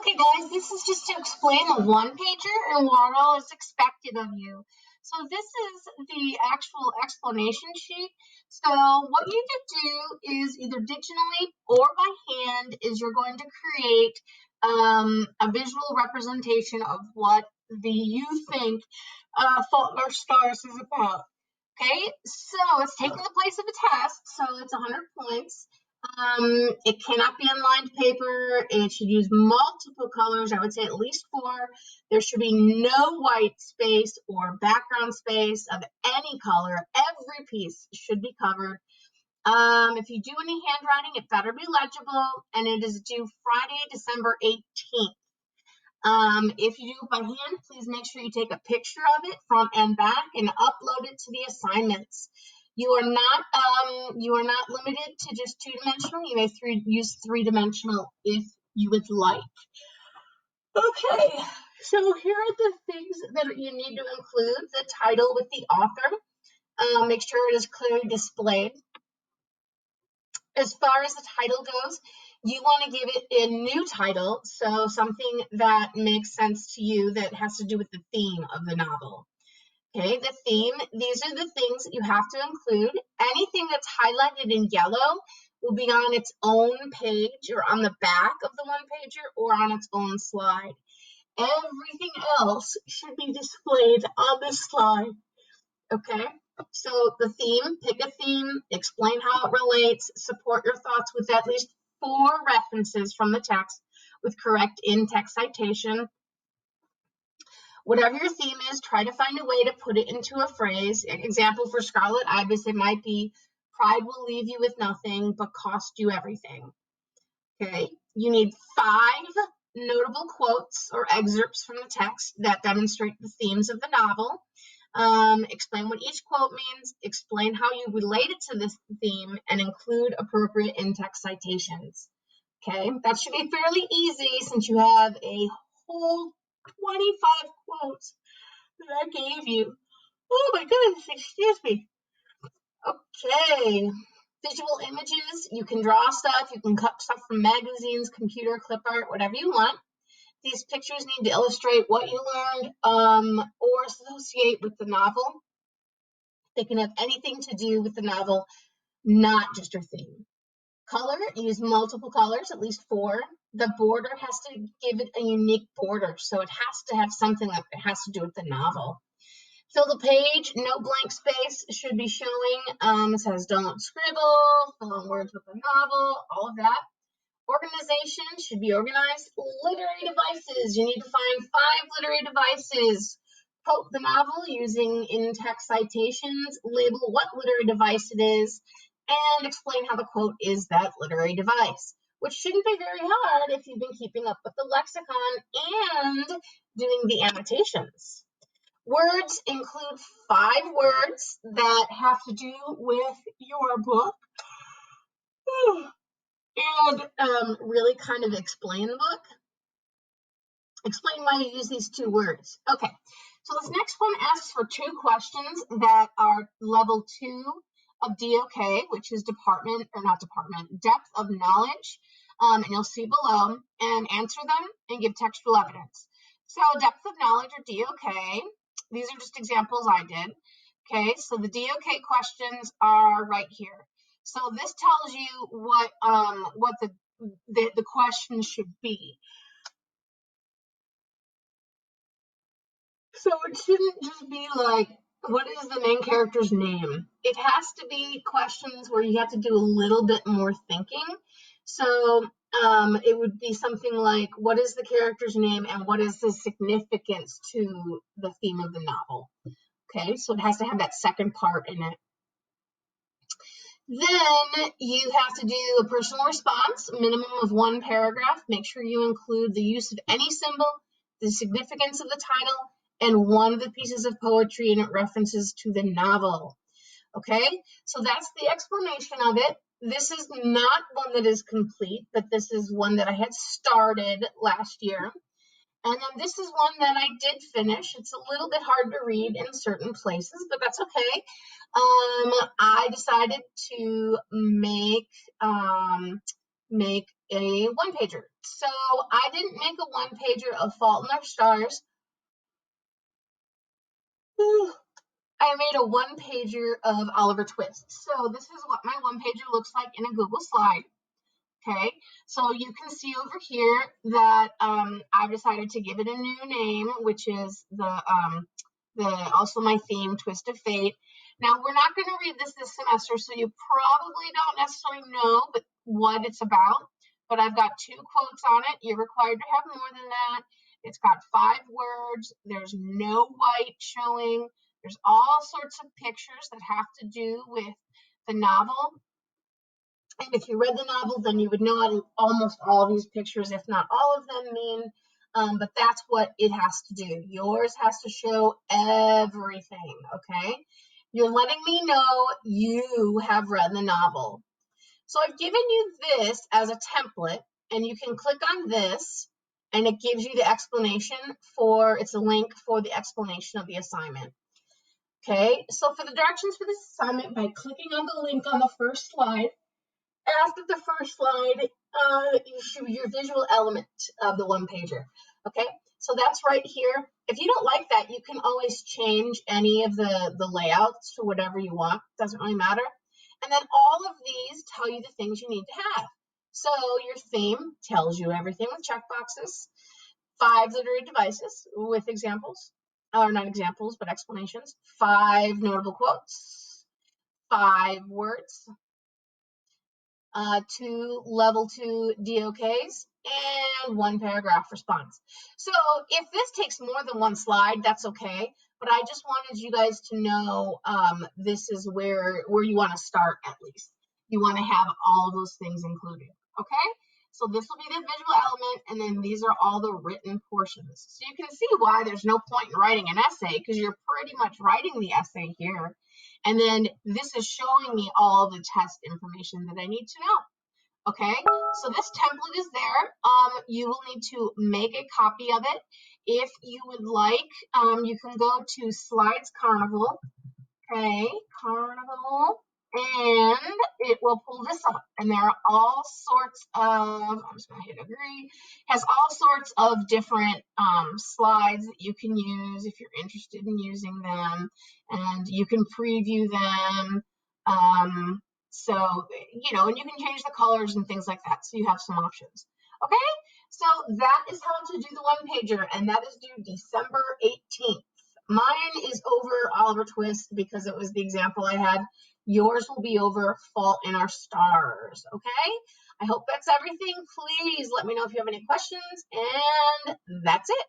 Okay, guys, this is just to explain the one-pager and what all is expected of you. So this is the actual explanation sheet. So what you need to do is either digitally or by hand is you're going to create a visual representation of what you think Fault in Our Stars is about. Okay, so it's taking the place of a test, so it's 100 points. It cannot be on lined paper. It should use multiple colors. I would say at least 4. There should be no white space or background space of any color. Every piece should be covered. If you do any handwriting, it better be legible, and it is due Friday, December 18th. If you do it by hand, please make sure you take a picture of it front and back and upload it to the assignments. You are not limited to just 2-dimensional. You may use 3-dimensional if you would like. Okay, so here are the things that you need to include: the title with the author. Make sure it is clearly displayed. As far as the title goes, you want to give it a new title, so something that makes sense to you that has to do with the theme of the novel. Okay, the theme, these are the things that you have to include. Anything that's highlighted in yellow will be on its own page or on the back of the one-pager or on its own slide. Everything else should be displayed on the slide. Okay, so the theme, pick a theme, explain how it relates, support your thoughts with at least 4 references from the text with correct in-text citation. Whatever your theme is, try to find a way to put it into a phrase. Example for Scarlet Ibis, it might be, pride will leave you with nothing but cost you everything. Okay, you need 5 notable quotes or excerpts from the text that demonstrate the themes of the novel. Explain what each quote means, explain how you relate it to this theme, and include appropriate in-text citations. Okay, that should be fairly easy since you have a whole 25 quotes that I gave you. Oh my goodness, excuse me. Okay, visual images, you can draw stuff, you can cut stuff from magazines, computer, clip art, whatever you want. These pictures need to illustrate what you learned or associate with the novel. They can have anything to do with the novel, not just your theme. Color, use multiple colors, at least 4. The border has to give it a unique border, so it has to have something that has to do with the novel. Fill the page, no blank space should be showing. It says don't scribble, fill in words with the novel, all of that. Organization should be organized. Literary devices, you need to find 5 literary devices. Quote the novel using in-text citations, label what literary device it is, and explain how the quote is that literary device, which shouldn't be very hard if you've been keeping up with the lexicon and doing the annotations. Words include 5 words that have to do with your book. And really kind of explain the book. Explain why you use these 2 words. Okay, so this next one asks for 2 questions that are level 2 of DOK, which is depth of knowledge, and you'll see below, and answer them and give textual evidence. So depth of knowledge or DOK, these are just examples I did. Okay, so the DOK questions are right here. So this tells you what the question should be. So it shouldn't just be like, what is the main character's name? It has to be questions where you have to do a little bit more thinking. So it would be something like, what is the character's name and what is the significance to the theme of the novel? Okay, so it has to have that second part in it. Then you have to do a personal response, minimum of 1 paragraph. Make sure you include the use of any symbol, the significance of the title, and one of the pieces of poetry and it references to the novel. Okay, so that's the explanation of it. This is not one that is complete, but this is one that I had started last year. And then this is one that I did finish. It's a little bit hard to read in certain places, but that's okay. I decided to make a one-pager. So I didn't make a one-pager of Fault in Our Stars. I made a one-pager of Oliver Twist. So this is what my one-pager looks like in a Google slide. Okay, so you can see over here that I've decided to give it a new name, which is the also my theme, Twist of Fate. Now, we're not going to read this semester, so you probably don't necessarily know what it's about, but I've got 2 quotes on it. You're required to have more than that. It's got 5 words. There's no white showing. There's all sorts of pictures that have to do with the novel. And if you read the novel, then you would know what almost all of these pictures, if not all of them, mean. But that's what it has to do. Yours has to show everything, okay? You're letting me know you have read the novel. So I've given you this as a template, and you can click on this, and it gives you the explanation it's a link for the explanation of the assignment. Okay, so for the directions for this assignment, by clicking on the link on the first slide, after the first slide, you should be your visual element of the one-pager. Okay, so that's right here. If you don't like that, you can always change any of the layouts to whatever you want. Doesn't really matter. And then all of these tell you the things you need to have. So your theme tells you everything with checkboxes. 5 literary devices with examples, or not examples, but explanations. 5 notable quotes. 5 words. 2 level 2 DOKs, and 1 paragraph response. So if this takes more than 1 slide, that's okay. But I just wanted you guys to know this is where you want to start at least. You want to have all those things included, okay? So this will be the visual element, and then these are all the written portions. So you can see why there's no point in writing an essay, because you're pretty much writing the essay here. And then this is showing me all the test information that I need to know. Okay, so this template is there. You will need to make a copy of it. If you would like, you can go to Slides Carnival. Okay, Carnival, and it will pull this up. And there are all sorts of, I'm just going to hit agree, has all sorts of different slides that you can use if you're interested in using them. And you can preview them. So, and you can change the colors and things like that. So you have some options. Okay, so that is how to do the one-pager, and that is due December 18th. Mine is over Oliver Twist because it was the example I had. Yours will be over Fault in Our Stars, okay? I hope that's everything. Please let me know if you have any questions, and that's it.